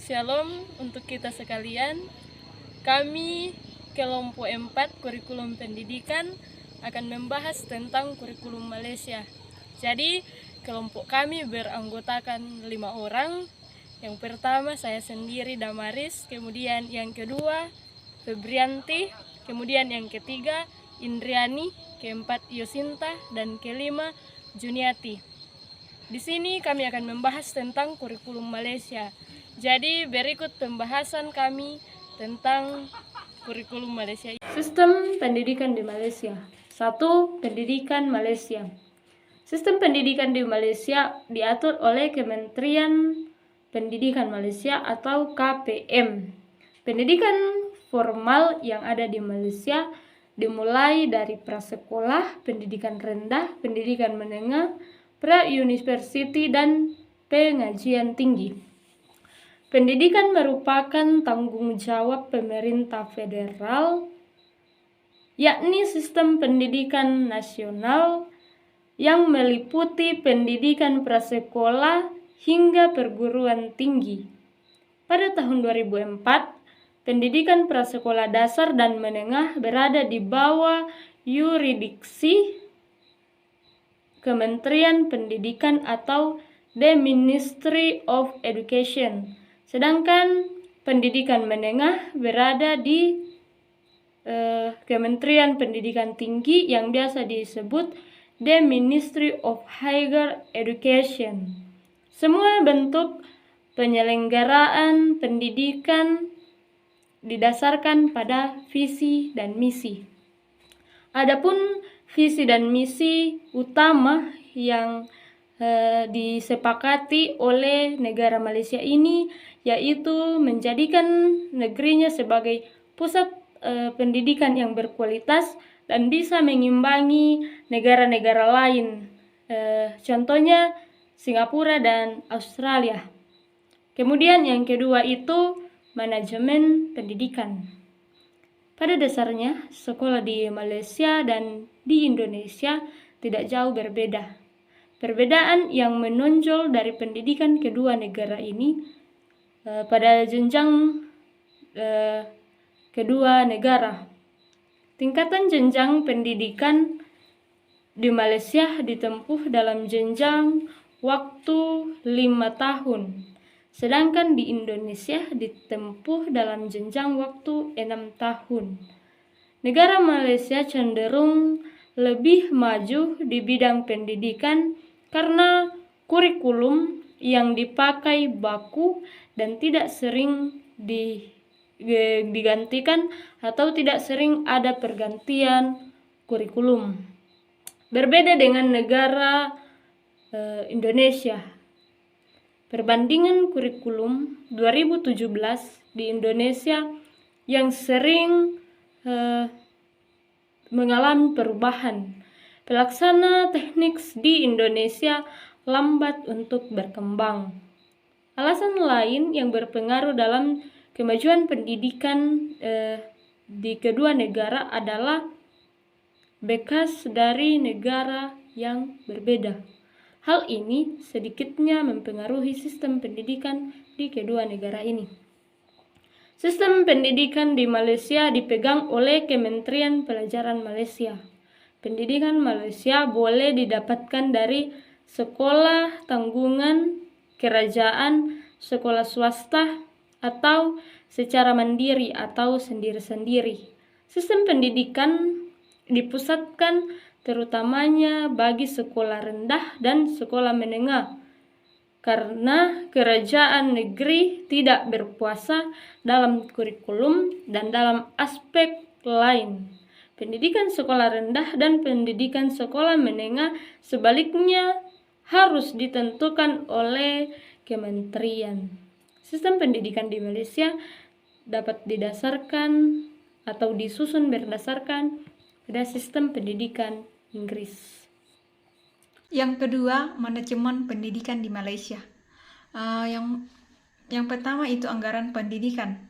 Shalom untuk kita sekalian. Kami kelompok 4 kurikulum pendidikan akan membahas tentang kurikulum Malaysia. Jadi kelompok kami beranggotakan 5 orang. Yang pertama saya sendiri, Damaris, kemudian yang kedua Febrianti, kemudian yang ketiga Indriani, keempat Yosinta, dan kelima Juniati. Di sini kami akan membahas tentang kurikulum Malaysia. Jadi berikut pembahasan kami tentang kurikulum Malaysia. Sistem pendidikan di Malaysia. 1. Pendidikan Malaysia. Sistem pendidikan di Malaysia diatur oleh Kementerian Pendidikan Malaysia atau KPM. Pendidikan formal yang ada di Malaysia dimulai dari prasekolah, pendidikan rendah, pendidikan menengah, pra-university, dan pengajian tinggi. Pendidikan merupakan tanggung jawab pemerintah federal, yakni sistem pendidikan nasional yang meliputi pendidikan prasekolah hingga perguruan tinggi. Pada tahun 2004, pendidikan prasekolah dasar dan menengah berada di bawah yurisdiksi Kementerian Pendidikan atau The Ministry of Education. Sedangkan pendidikan menengah berada di Kementerian Pendidikan Tinggi yang biasa disebut The Ministry of Higher Education. Semua bentuk penyelenggaraan pendidikan didasarkan pada visi dan misi. Adapun visi dan misi utama yang disepakati oleh negara Malaysia ini yaitu menjadikan negerinya sebagai pusat pendidikan yang berkualitas dan bisa mengimbangi negara-negara lain, contohnya Singapura dan Australia. Kemudian yang kedua itu manajemen pendidikan. Pada dasarnya, sekolah di Malaysia dan di Indonesia tidak jauh berbeda. Perbedaan yang menonjol dari pendidikan kedua negara ini pada jenjang kedua negara. Tingkatan jenjang pendidikan di Malaysia ditempuh dalam jenjang waktu 5 tahun. Sedangkan di Indonesia ditempuh dalam jenjang waktu 6 tahun. Negara Malaysia cenderung lebih maju di bidang pendidikan karena kurikulum yang dipakai baku dan tidak sering digantikan atau tidak sering ada pergantian kurikulum. Berbeda dengan negara Indonesia. Perbandingan kurikulum 2017 di Indonesia yang sering mengalami perubahan. Pelaksana teknik di Indonesia lambat untuk berkembang. Alasan lain yang berpengaruh dalam kemajuan pendidikan di kedua negara adalah bekas dari negara yang berbeda. Hal ini sedikitnya mempengaruhi sistem pendidikan di kedua negara ini. Sistem pendidikan di Malaysia dipegang oleh Kementerian Pelajaran Malaysia. Pendidikan Malaysia boleh didapatkan dari sekolah tanggungan kerajaan, sekolah swasta, atau secara mandiri atau sendiri-sendiri. Sistem pendidikan dipusatkan terutamanya bagi sekolah rendah dan sekolah menengah, karena kerajaan negeri tidak berkuasa dalam kurikulum dan dalam aspek lain. Pendidikan sekolah rendah dan pendidikan sekolah menengah sebaliknya harus ditentukan oleh kementerian. Sistem pendidikan di Malaysia dapat didasarkan atau disusun berdasarkan pada sistem pendidikan Inggris. Yang kedua, manajemen pendidikan di Malaysia. Yang pertama itu anggaran pendidikan.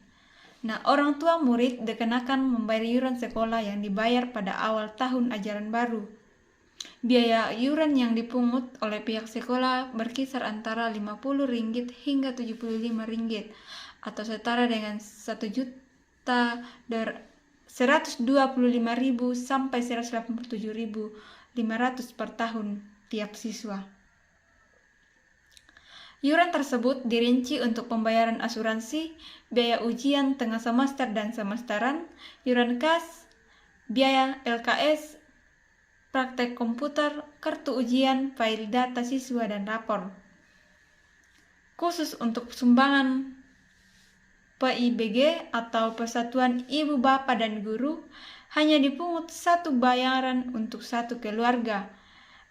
Nah, orang tua murid dikenakan membayar iuran sekolah yang dibayar pada awal tahun ajaran baru. Biaya iuran yang dipungut oleh pihak sekolah berkisar antara RM50 hingga RM75. atau setara dengan 1.125.000 sampai 187.500 per tahun tiap siswa. Iuran tersebut dirinci untuk pembayaran asuransi, biaya ujian tengah semester dan semesteran, iuran kas, biaya LKS, praktek komputer, kartu ujian, file data siswa, dan rapor. Khusus untuk sumbangan PIBG atau Persatuan Ibu Bapa dan Guru, hanya dipungut satu bayaran untuk satu keluarga.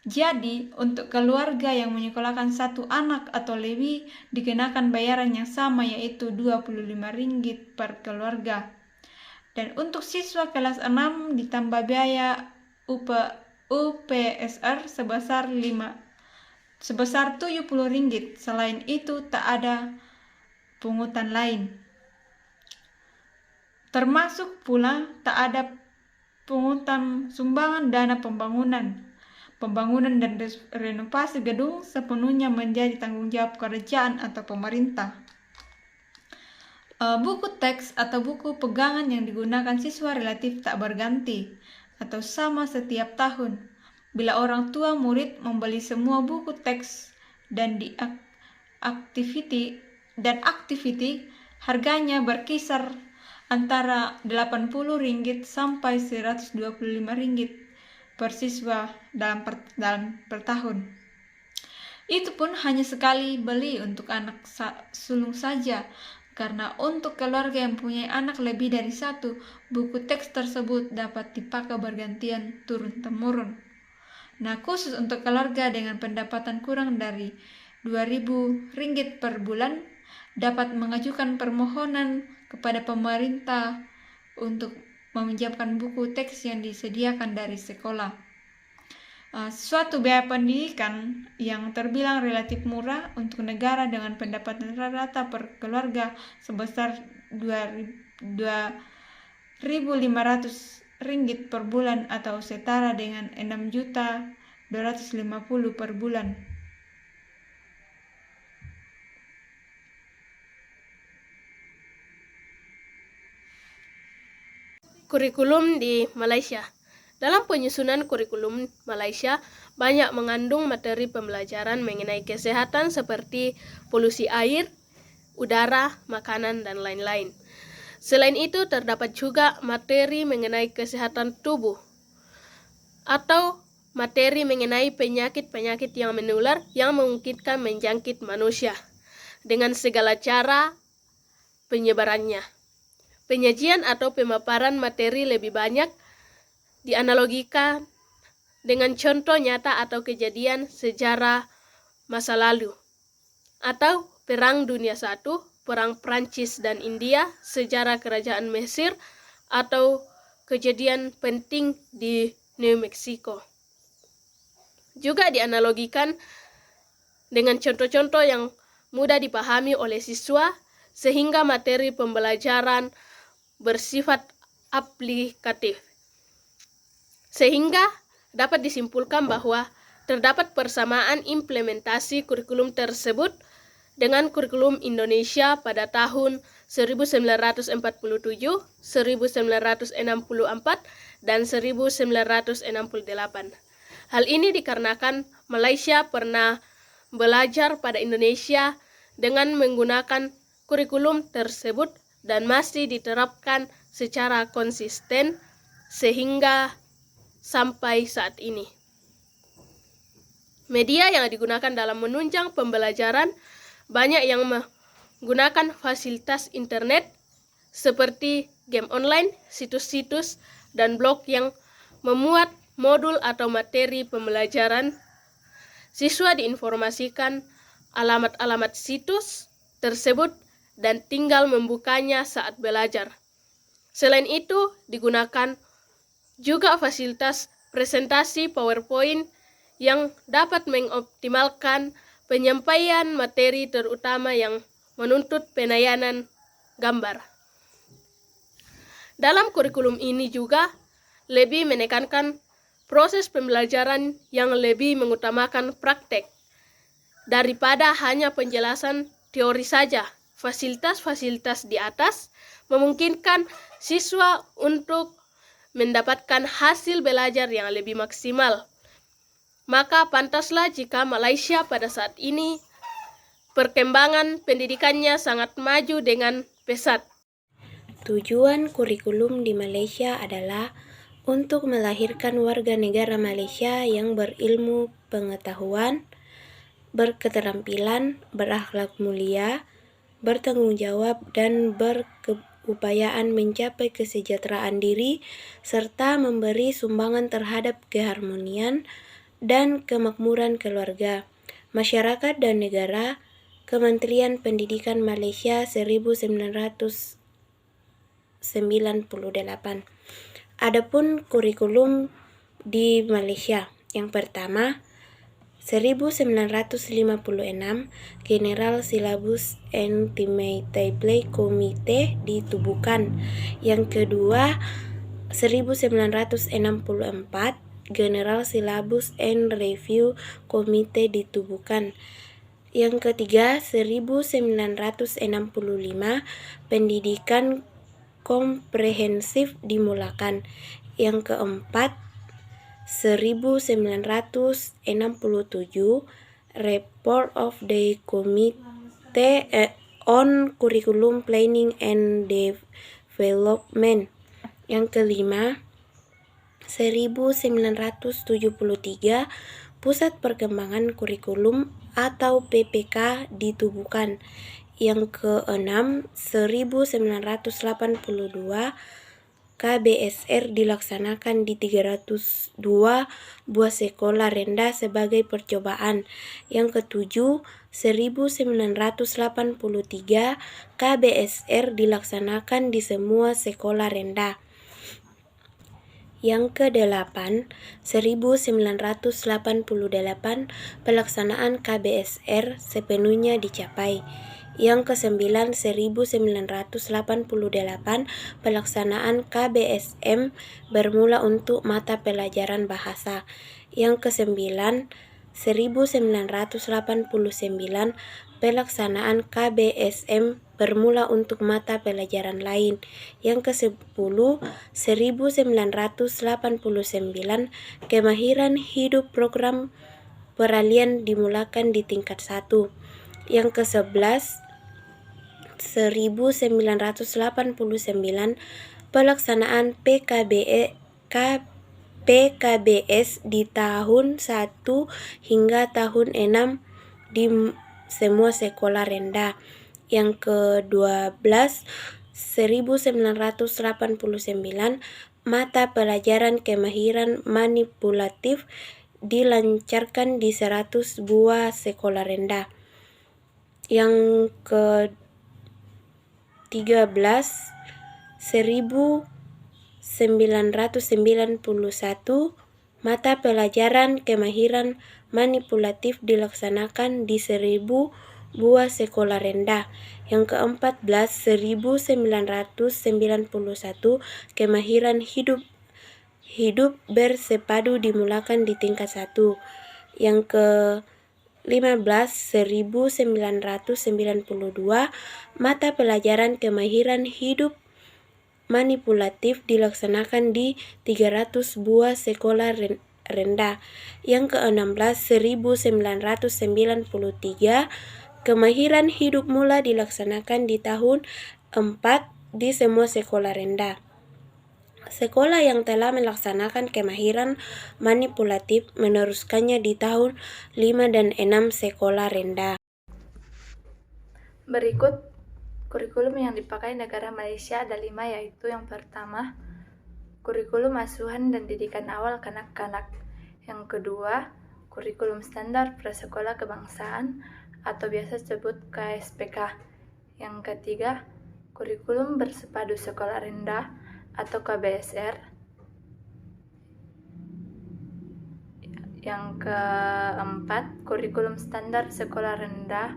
Jadi, untuk keluarga yang menyekolahkan satu anak atau lebih dikenakan bayaran yang sama, yaitu Rp25 per keluarga. Dan untuk siswa kelas 6 ditambah biaya UPSR sebesar Rp70. Selain itu tak ada pungutan lain. Termasuk pula tak ada pungutan sumbangan dana pembangunan dan renovasi gedung sepenuhnya menjadi tanggung jawab kerajaan atau pemerintah. Buku teks atau buku pegangan yang digunakan siswa relatif tak berganti atau sama setiap tahun. Bila orang tua murid membeli semua buku teks dan activity, harganya berkisar antara Rp80 sampai Rp125 per siswa dalam per tahun. Itu pun hanya sekali beli untuk anak sulung saja, karena untuk keluarga yang punya anak lebih dari satu, buku teks tersebut dapat dipakai bergantian turun-temurun. Nah, khusus untuk keluarga dengan pendapatan kurang dari Rp2.000 per bulan, dapat mengajukan permohonan kepada pemerintah untuk meminjamkan buku teks yang disediakan dari sekolah. Suatu biaya pendidikan yang terbilang relatif murah untuk negara dengan pendapatan rata-rata per keluarga sebesar Rp2.500 per bulan atau setara dengan Rp6.250.000 per bulan. Kurikulum di Malaysia. Dalam penyusunan kurikulum Malaysia, banyak mengandung materi pembelajaran mengenai kesehatan seperti polusi air, udara, makanan, dan lain-lain. Selain itu, terdapat juga materi mengenai kesehatan tubuh atau materi mengenai penyakit-penyakit yang menular yang memungkinkan menjangkit manusia dengan segala cara penyebarannya. Penyajian atau pemaparan materi lebih banyak dianalogikan dengan contoh nyata atau kejadian sejarah masa lalu, atau Perang Dunia I, Perang Prancis dan India, sejarah kerajaan Mesir, atau kejadian penting di New Mexico. Juga dianalogikan dengan contoh-contoh yang mudah dipahami oleh siswa, sehingga materi pembelajaran bersifat aplikatif. Sehingga dapat disimpulkan bahwa terdapat persamaan implementasi kurikulum tersebut dengan kurikulum Indonesia pada tahun 1947, 1964, dan 1968. Hal ini dikarenakan Malaysia pernah belajar pada Indonesia dengan menggunakan kurikulum tersebut dan masih diterapkan secara konsisten sehingga sampai saat ini. Media yang digunakan dalam menunjang pembelajaran banyak yang menggunakan fasilitas internet seperti game online, situs-situs, dan blog yang memuat modul atau materi pembelajaran. Siswa diinformasikan alamat-alamat situs tersebut dan tinggal membukanya saat belajar. Selain itu, digunakan juga fasilitas presentasi PowerPoint yang dapat mengoptimalkan penyampaian materi terutama yang menuntut penayanan gambar. Dalam kurikulum ini juga lebih menekankan proses pembelajaran yang lebih mengutamakan praktek daripada hanya penjelasan teori saja. fasilitas-fasilitas di atas memungkinkan siswa untuk mendapatkan hasil belajar yang lebih maksimal. Maka pantaslah jika Malaysia pada saat ini perkembangan pendidikannya sangat maju dengan pesat. Tujuan kurikulum di Malaysia adalah untuk melahirkan warga negara Malaysia yang berilmu pengetahuan, berketerampilan, berakhlak mulia, bertanggung jawab, dan berkeupayaan mencapai kesejahteraan diri, serta memberi sumbangan terhadap keharmonian dan kemakmuran keluarga, masyarakat dan negara. Kementerian Pendidikan Malaysia 1998. Adapun kurikulum di Malaysia, yang pertama 1956 General Syllabus and Timetable Committee ditubuhkan. Yang kedua 1964 General Syllabus and Review Committee ditubuhkan. Yang ketiga 1965 Pendidikan Komprehensif dimulakan. Yang keempat 1967 Report of the Committee on Curriculum Planning and Development. Yang kelima 1973 Pusat Perkembangan Kurikulum atau PPK ditubuhkan. Yang keenam 1982 KBSR dilaksanakan di 302 buah sekolah rendah sebagai percobaan. Yang ketujuh 1983 KBSR dilaksanakan di semua sekolah rendah. Yang ke-8, 1988 pelaksanaan KBSR sepenuhnya dicapai. Yang ke-9, 1988 pelaksanaan KBSM bermula untuk mata pelajaran bahasa. Yang ke-9, 1989 pelaksanaan KBSM bermula untuk mata pelajaran lain. Yang ke-10, 1989 kemahiran hidup program peralihan dimulakan di tingkat 1. Yang ke-11, 1989 pelaksanaan PKBS di tahun 1 hingga tahun 6 di semua sekolah rendah. Yang ke-12, 1989 mata pelajaran kemahiran manipulatif dilancarkan di 100 buah sekolah rendah. Yang ke-13, 1991 mata pelajaran kemahiran manipulatif dilaksanakan di 1000 buah sekolah rendah. Yang ke-14, 1991 kemahiran hidup bersepadu dimulakan di tingkat 1. Yang ke-15, 1992 mata pelajaran kemahiran hidup manipulatif dilaksanakan di 300 buah sekolah rendah. Yang ke-16, 1993 kemahiran hidup mula dilaksanakan di tahun 4 di semua sekolah rendah. Sekolah yang telah melaksanakan kemahiran manipulatif meneruskannya di tahun 5 dan 6 sekolah rendah. Berikut kurikulum yang dipakai negara Malaysia ada 5, yaitu yang pertama, kurikulum asuhan dan didikan awal kanak-kanak. Yang kedua, kurikulum standar prasekolah kebangsaan atau biasa disebut KSPK. Yang ketiga, kurikulum bersepadu sekolah rendah atau KBSR. Yang keempat, kurikulum standar sekolah rendah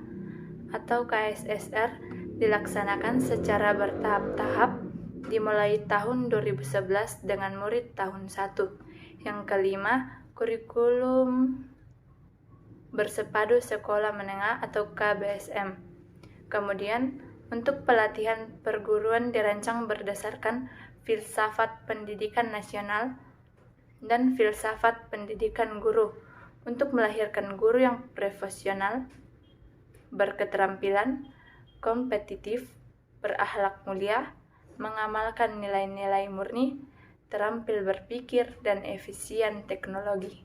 atau KSSR dilaksanakan secara bertahap-tahap dimulai tahun 2011 dengan murid tahun 1. Yang kelima, kurikulum bersepadu sekolah menengah atau KBSM. Kemudian, Untuk pelatihan perguruan dirancang berdasarkan filsafat pendidikan nasional dan filsafat pendidikan guru untuk melahirkan guru yang profesional, berketerampilan, kompetitif, berakhlak mulia, mengamalkan nilai-nilai murni, terampil berpikir, dan efisien teknologi.